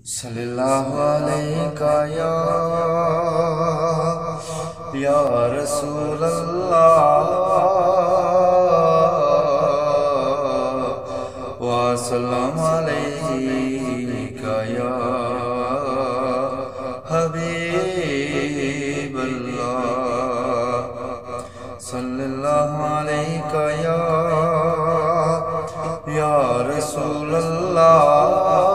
صلی اللہ علیہ یا رسول اللہ وسلم علیہ یا حبیب اللہ صلی اللہ علیہ یا رسول اللہ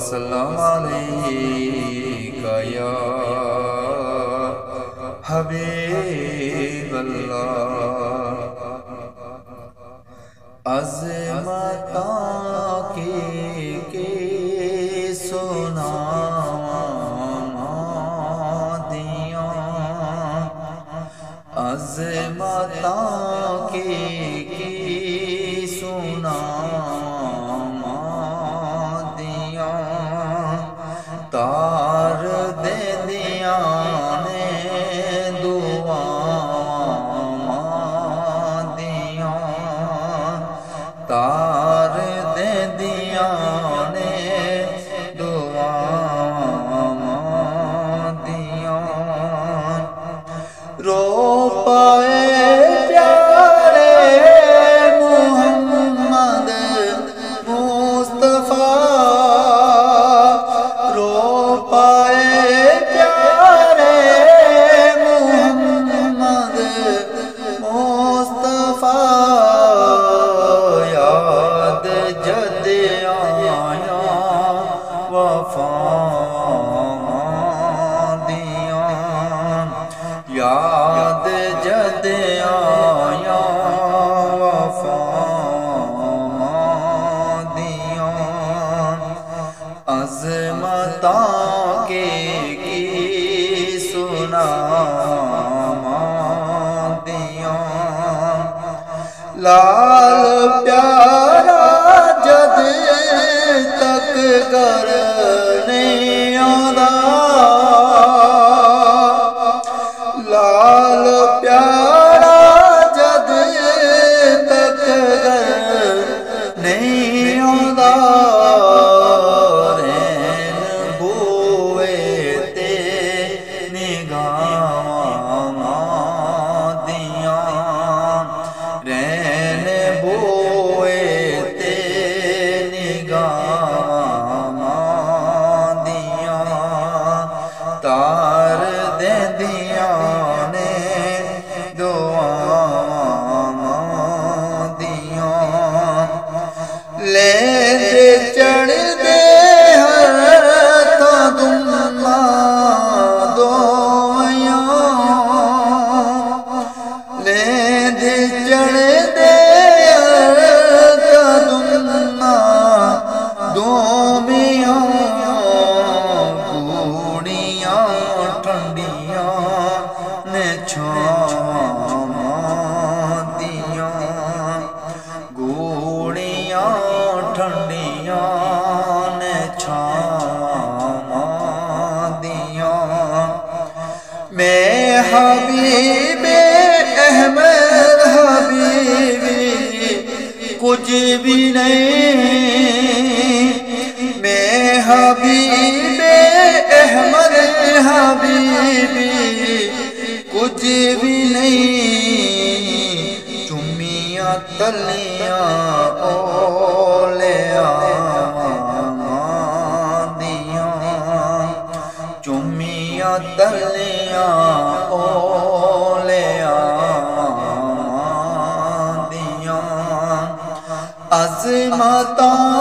وسلم علیکہ یا حبیب اللہ عظمتاں کی سناواں دیاں عظمتاں کی سناواں دیاں تار دے دیاں نے دعاواں دیاں تار دے دیاں نے دعاواں دیاں رو پائے پیارے محمد مصطفیٰ رو پائے پیارے محمد مصطفیٰ یاد جد آیا وفاں دیاں یاد جد آیا وفاں دیاں عظمتاں کی سناواں دیاں لال پیارا جد تک گھر نہیں آندا لال پیارا جد تک گھر نہیں آندا رین بوئے تے نگاہاں دیاں رین بوئے تے نگاہاں دیاں تار دے دیاں نے دعاواں دیاں لیند چڑھ دے ہتھاں دماں دویاں لیند چڑھ دے ہتھاں دماں دومیاں گوڑیاں ٹھنڈیاں نے چھاواں دیاں گوڑیاں ٹھنڈیاں نے چھاواں دیاں میں حبیب احمد حبیبی کچھ بھی نہیں میں حبیب احمد حبیبی کچھ بھی نہیں چمیاں تلیاں اولیاء دیاں چمیاں تلیاں اولیاء دیاں عظمتاں